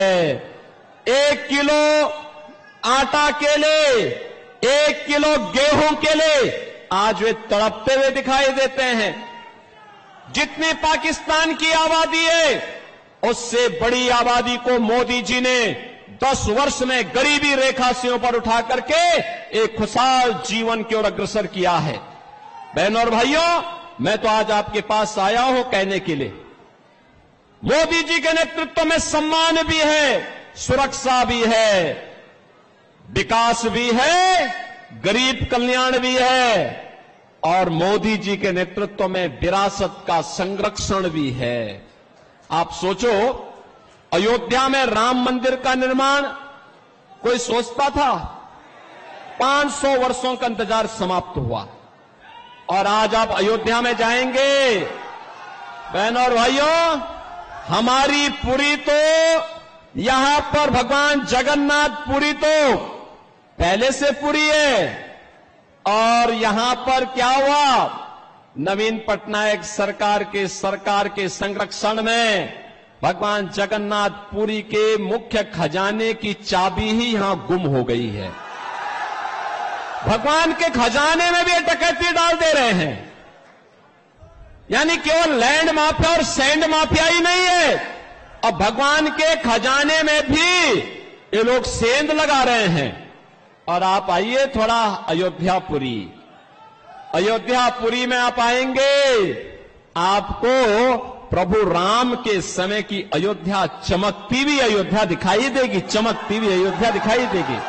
1 kilo आटा के लिए, 1 किलो गेहूं के लिए आज वे तड़पते हुए दिखाई देते हैं। जितनी पाकिस्तान की आबादी है उससे बड़ी आबादी को मोदी जी ने 10 वर्ष में गरीबी रेखा से ऊपर उठा करके एक खुशहाल जीवन की ओर अग्रसर किया है। बहनों और भाइयों, मैं तो आज आपके पास आया हूं कहने के लिए, मोदी जी के नेतृत्व में सम्मान भी है, सुरक्षा भी है, विकास भी है, गरीब कल्याण भी है और मोदी जी के नेतृत्व में विरासत का संरक्षण भी है। आप सोचो, अयोध्या में राम मंदिर का निर्माण कोई सोचता था? 500 वर्षों का इंतजार समाप्त हुआ और आज आप अयोध्या में जाएंगे, बहनों और भाइयों, हमारी पुरी तो यहां पर भगवान जगन्नाथ पुरी तो पहले से पुरी है और यहां पर क्या हुआ, नवीन पटनायक सरकार के संरक्षण में भगवान जगन्नाथ पुरी के मुख्य खजाने की चाबी ही यहां गुम हो गई है। भगवान के खजाने में भी डकैती डाल दे रहे हैं। यानी केवल लैंड माफिया और सैंड माफिया ही नहीं है, अब भगवान के खजाने में भी ये लोग सेंध लगा रहे हैं। और आप आइए थोड़ा अयोध्यापुरी में आप आएंगे, आपको प्रभु राम के समय की अयोध्या, चमकती हुई अयोध्या दिखाई देगी, चमकती हुई अयोध्या दिखाई देगी।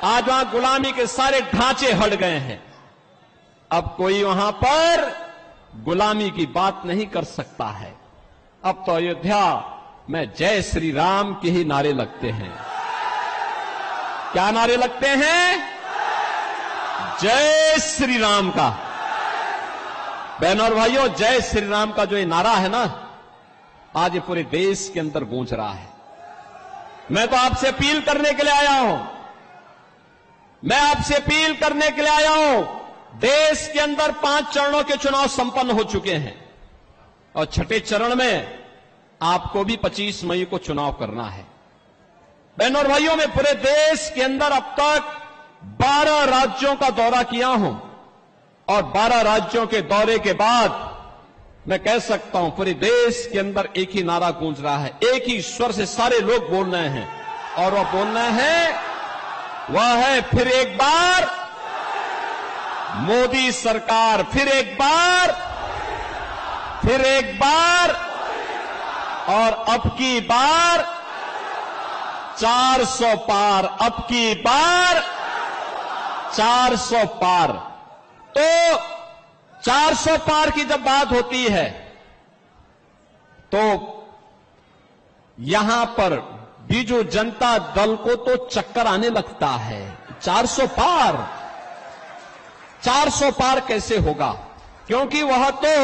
आज वहां गुलामी के सारे ढांचे हट गए हैं, अब कोई वहां पर गुलामी की बात नहीं कर सकता है। अब तो अयोध्या में जय श्री राम के ही नारे लगते हैं। क्या नारे लगते हैं? जय श्री राम का। बहनों और भाइयों, जय श्री राम का जो ये नारा है ना, आज ये पूरे देश के अंदर गूंज रहा है। मैं तो आपसे अपील करने के लिए आया हूं, देश के अंदर 5 चरणों के चुनाव संपन्न हो चुके हैं और छठे चरण में आपको भी 25 मई को चुनाव करना है। बहनों और भाइयों, मैं पूरे देश के अंदर अब तक 12 राज्यों का दौरा किया हूं और 12 राज्यों के दौरे के बाद मैं कह सकता हूं पूरे देश के अंदर एक ही नारा गूंज रहा है, एक ही स्वर से सारे लोग बोल रहे हैं और वह बोलना है, वह है फिर एक बार मोदी सरकार, फिर एक बार और अब की बार 400 पार, अब की बार 400 पार। तो 400 पार की जब बात होती है तो यहां पर बीजू जनता दल को तो चक्कर आने लगता है। 400 पार कैसे होगा? क्योंकि वह तो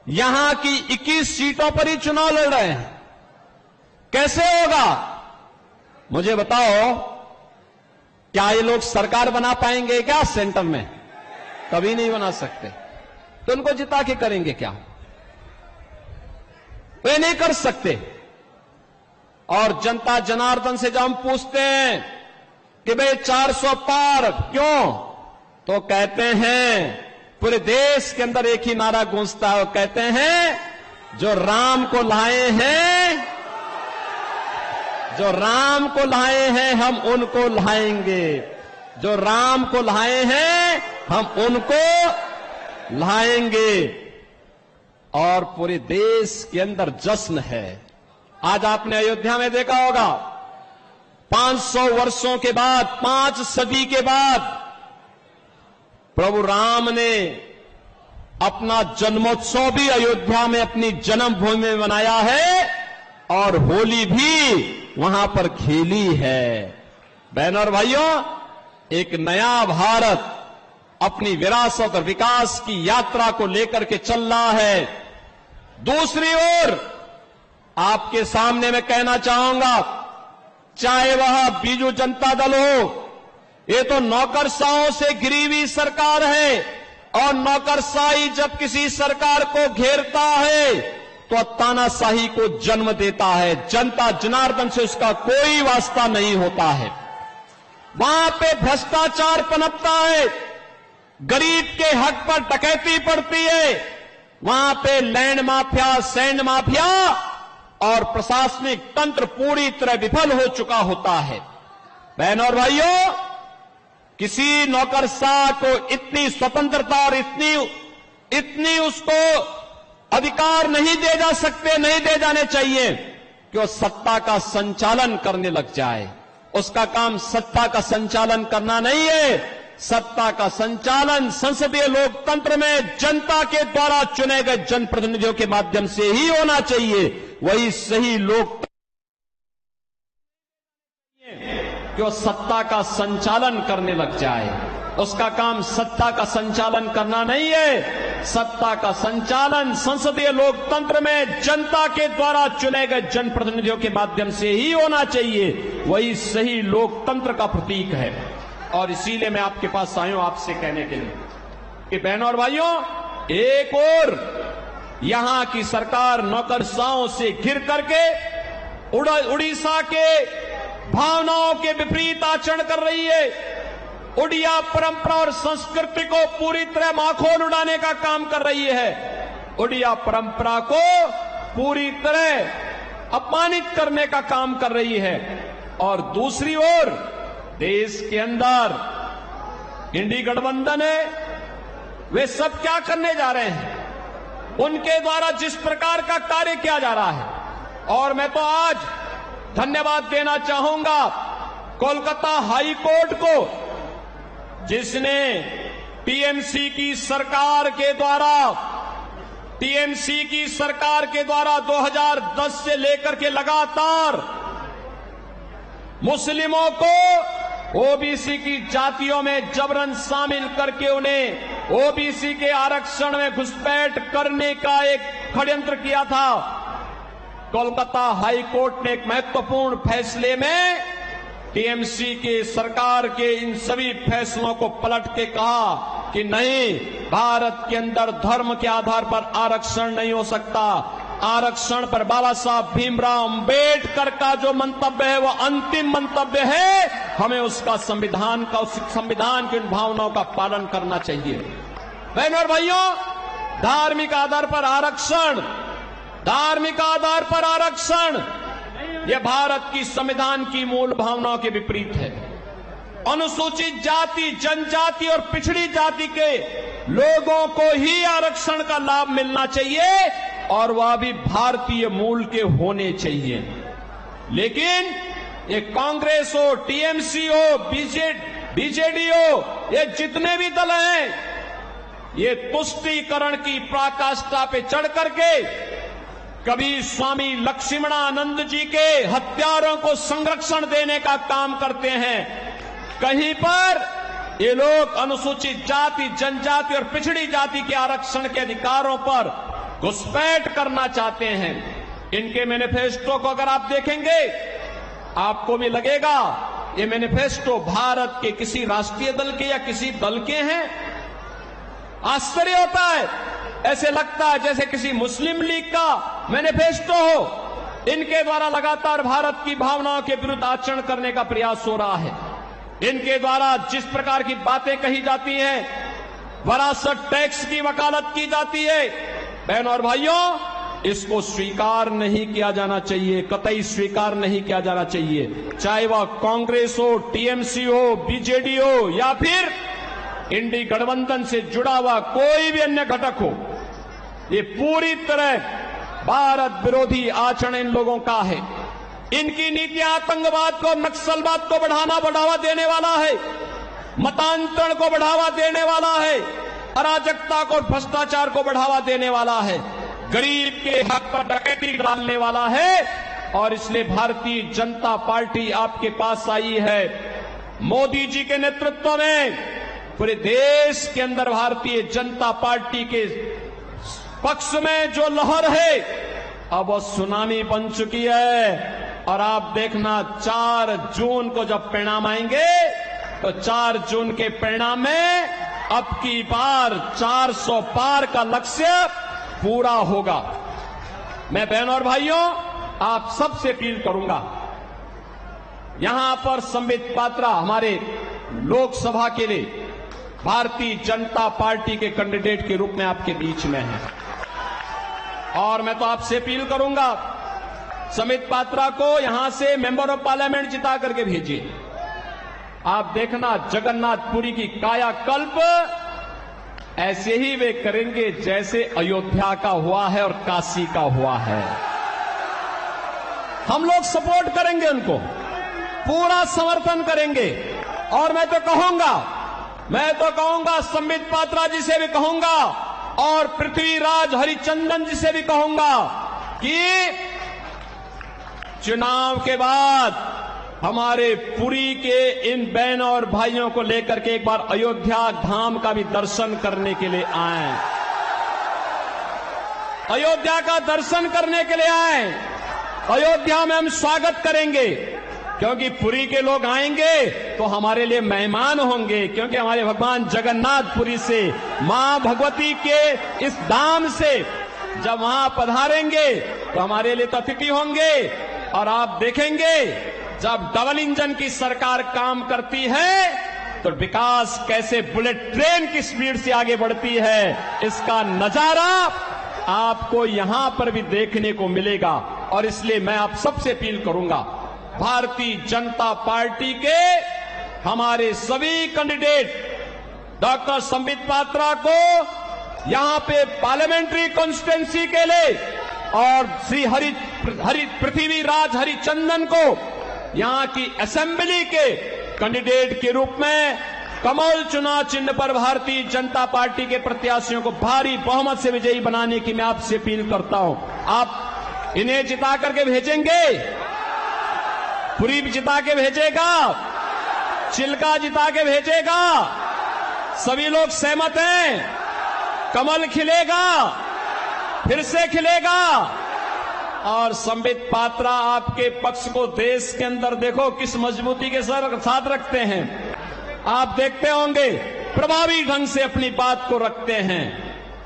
यहां की 21 सीटों पर ही चुनाव लड़ रहे हैं। कैसे होगा मुझे बताओ? क्या ये लोग सरकार बना पाएंगे क्या सेंटर में? कभी नहीं बना सकते। तो उनको जिता के करेंगे क्या? वे नहीं कर सकते। और जनता जनार्दन से जब हम पूछते हैं कि भाई 400 पार क्यों, तो कहते हैं, पूरे देश के अंदर एक ही नारा गूंजता है, वो कहते हैं जो राम को लाए हैं हम उनको लाएंगे, जो राम को लाए हैं हम उनको लाएंगे। और पूरे देश के अंदर जश्न है। आज आपने अयोध्या में देखा होगा, 500 वर्षों के बाद, 5 सदी के बाद प्रभु राम ने अपना जन्मोत्सव भी अयोध्या में अपनी जन्मभूमि में मनाया है और होली भी वहां पर खेली है। बहनों और भाइयों, एक नया भारत अपनी विरासत और विकास की यात्रा को लेकर के चल रहा है। दूसरी ओर आपके सामने मैं कहना चाहूंगा, चाहे वह बीजू जनता दल हो, ये तो नौकरशाहों से घिरी हुई सरकार है और नौकरशाही जब किसी सरकार को घेरता है तो तानाशाही को जन्म देता है। जनता जनार्दन से उसका कोई वास्ता नहीं होता है। वहां पे भ्रष्टाचार पनपता है, गरीब के हक पर डकैती पड़ती है, वहां पे लैंड माफिया, सैंड माफिया और प्रशासनिक तंत्र पूरी तरह विफल हो चुका होता है। बहनों और भाइयों, किसी नौकरशाह को इतनी स्वतंत्रता और इतनी उसको अधिकार नहीं दे जा सकते, नहीं दे जाने चाहिए कि वो सत्ता का संचालन करने लग जाए। उसका काम सत्ता का संचालन करना नहीं है। सत्ता का संचालन संसदीय लोकतंत्र में जनता के द्वारा चुने गए जनप्रतिनिधियों के माध्यम से ही होना चाहिए। वही सही लोकतंत्र कि वो सत्ता का संचालन करने लग जाए। उसका काम सत्ता का संचालन करना नहीं है। सत्ता का संचालन संसदीय लोकतंत्र में जनता के द्वारा चुने गए जनप्रतिनिधियों के माध्यम से ही होना चाहिए। वही सही लोकतंत्र का प्रतीक है। और इसीलिए मैं आपके पास आया हूं आपसे कहने के लिए कि बहनों और भाइयों, एक और यहां की सरकार नौकरशाहों से घिर करके उड़ीसा के भावनाओं के विपरीत आचरण कर रही है। उड़िया परंपरा और संस्कृति को पूरी तरह माखोल उड़ाने का काम कर रही है। उड़िया परंपरा को पूरी तरह अपमानित करने का काम कर रही है। और दूसरी ओर देश के अंदर इंडी गठबंधन है, वे सब क्या करने जा रहे हैं? उनके द्वारा जिस प्रकार का कार्य किया जा रहा है, और मैं तो आज धन्यवाद देना चाहूंगा कोलकाता हाई कोर्ट को, जिसने टीएमसी की सरकार के द्वारा 2010 से लेकर के लगातार मुस्लिमों को ओबीसी की जातियों में जबरन शामिल करके उन्हें ओबीसी के आरक्षण में घुसपैठ करने का एक षड्यंत्र किया था। कोलकाता हाई कोर्ट ने एक महत्वपूर्ण फैसले में टीएमसी के सरकार के इन सभी फैसलों को पलट के कहा कि नहीं, भारत के अंदर धर्म के आधार पर आरक्षण नहीं हो सकता। आरक्षण पर बाबा साहब भीमराव अंबेडकर का जो मंतव्य है वो अंतिम मंतव्य है। हमें उसका संविधान की उन भावनाओं का पालन करना चाहिए। बहनों और भाइयों, धार्मिक आधार पर आरक्षण यह भारत की संविधान की मूल भावनाओं के विपरीत है। अनुसूचित जाति, जनजाति और पिछड़ी जाति के लोगों को ही आरक्षण का लाभ मिलना चाहिए और वह भी भारतीय मूल के होने चाहिए। लेकिन ये कांग्रेस हो, टीएमसी हो, बीजेडी हो, ये जितने भी दल हैं, ये तुष्टीकरण की पराकाष्ठा पे चढ़ करके कभी स्वामी लक्ष्मणानंद जी के हत्यारों को संरक्षण देने का काम करते हैं, कहीं पर ये लोग अनुसूचित जाति, जनजाति और पिछड़ी जाति के आरक्षण के अधिकारों पर घुसपैठ करना चाहते हैं। इनके मैनिफेस्टो को अगर आप देखेंगे आपको भी लगेगा ये मैनिफेस्टो भारत के किसी राष्ट्रीय दल के या किसी दल के हैं। आश्चर्य होता है, ऐसे लगता है जैसे किसी मुस्लिम लीग का मैनिफेस्टो हो। इनके द्वारा लगातार भारत की भावनाओं के विरुद्ध आचरण करने का प्रयास हो रहा है। इनके द्वारा जिस प्रकार की बातें कही जाती हैं, वरासत टैक्स की वकालत की जाती है, बहनों और भाइयों, इसको स्वीकार नहीं किया जाना चाहिए, कतई स्वीकार नहीं किया जाना चाहिए। चाहे वह कांग्रेस हो, टीएमसी हो, बीजेडी हो या फिर इंडी गठबंधन से जुड़ा हुआ कोई भी अन्य घटक हो, ये पूरी तरह भारत विरोधी आचरण इन लोगों का है। इनकी नीतियां आतंकवाद को, नक्सलवाद को बढ़ावा देने वाला है, मतांतरण को बढ़ावा देने वाला है, अराजकता को, भ्रष्टाचार को बढ़ावा देने वाला है, गरीब के हक पर डकैती डालने वाला है। और इसलिए भारतीय जनता पार्टी आपके पास आई है। मोदी जी के नेतृत्व में पूरे देश के अंदर भारतीय जनता पार्टी के पक्ष में जो लहर है अब वो सुनामी बन चुकी है। और आप देखना 4 जून को जब परिणाम आएंगे तो 4 जून के परिणाम में अब की बार 400 पार का लक्ष्य पूरा होगा। मैं बहनों और भाइयों आप सबसे अपील करूंगा, यहां पर संबित पात्रा हमारे लोकसभा के लिए भारतीय जनता पार्टी के कैंडिडेट के रूप में आपके बीच में हैं और मैं तो आपसे अपील करूंगा संबित पात्रा को यहां से मेंबर ऑफ पार्लियामेंट जिता करके भेजिए। आप देखना जगन्नाथपुरी की कायाकल्प ऐसे ही वे करेंगे जैसे अयोध्या का हुआ है और काशी का हुआ है। हम लोग सपोर्ट करेंगे, उनको पूरा समर्थन करेंगे और मैं तो कहूंगा संबित पात्रा जी से भी कहूंगा और पृथ्वीराज हरिचंदन जी से भी कहूंगा कि चुनाव के बाद हमारे पुरी के इन बहनों और भाइयों को लेकर के एक बार अयोध्या धाम का भी दर्शन करने के लिए आए, अयोध्या का दर्शन करने के लिए आए। अयोध्या में हम स्वागत करेंगे क्योंकि पुरी के लोग आएंगे तो हमारे लिए मेहमान होंगे, क्योंकि हमारे भगवान जगन्नाथपुरी से मां भगवती के इस धाम से जब वहां पधारेंगे तो हमारे लिए तो अतिथि होंगे। और आप देखेंगे जब डबल इंजन की सरकार काम करती है तो विकास कैसे बुलेट ट्रेन की स्पीड से आगे बढ़ती है, इसका नजारा आपको यहां पर भी देखने को मिलेगा। और इसलिए मैं आप सबसे अपील करूंगा, भारतीय जनता पार्टी के हमारे सभी कैंडिडेट डॉक्टर संबित पात्रा को यहां पे पार्लियामेंट्री कॉन्स्टिट्यूंसी के लिए और श्री पृथ्वीराज हरिचंदन को यहां की असेंबली के कैंडिडेट के रूप में कमल चुनाव चिन्ह पर भारतीय जनता पार्टी के प्रत्याशियों को भारी बहुमत से विजयी बनाने की मैं आपसे अपील करता हूं। आप इन्हें जिता करके भेजेंगे, पुरी जिता के भेजेगा, चिल्का जिता के भेजेगा, सभी लोग सहमत हैं, कमल खिलेगा, फिर से खिलेगा। और संबित पात्रा आपके पक्ष को देश के अंदर देखो किस मजबूती के साथ रखते हैं। आप देखते होंगे प्रभावी ढंग से अपनी बात को रखते हैं।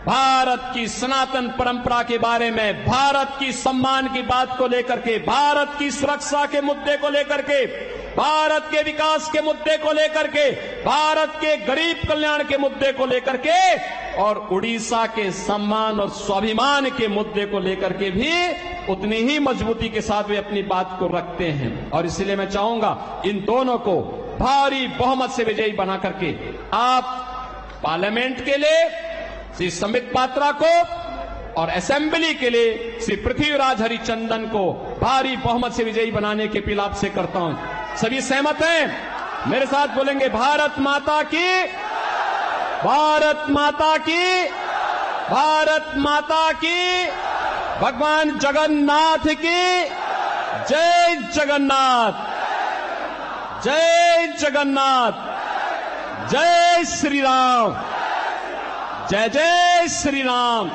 भारत की सनातन परंपरा के बारे में, भारत की सम्मान की बात को लेकर के, भारत की सुरक्षा के मुद्दे को लेकर के, भारत के विकास के मुद्दे को लेकर के, भारत के गरीब कल्याण के मुद्दे को लेकर के और उड़ीसा के सम्मान और स्वाभिमान के मुद्दे को लेकर के भी उतनी ही मजबूती के साथ वे अपनी बात को रखते हैं। और इसलिए मैं चाहूंगा इन दोनों को भारी बहुमत से विजयी बना करके आप पार्लियामेंट के लिए श्री संबित पात्रा को और असेंबली के लिए श्री पृथ्वीराज हरिचंदन को भारी बहुमत से विजयी बनाने की अपील आपसे करता हूं। सभी सहमत हैं? मेरे साथ बोलेंगे भारत माता की, भारत माता की, भारत माता की, भगवान जगन्नाथ की जय जगन्नाथ, जय जगन्नाथ, जय श्री राम, जय जय श्री राम।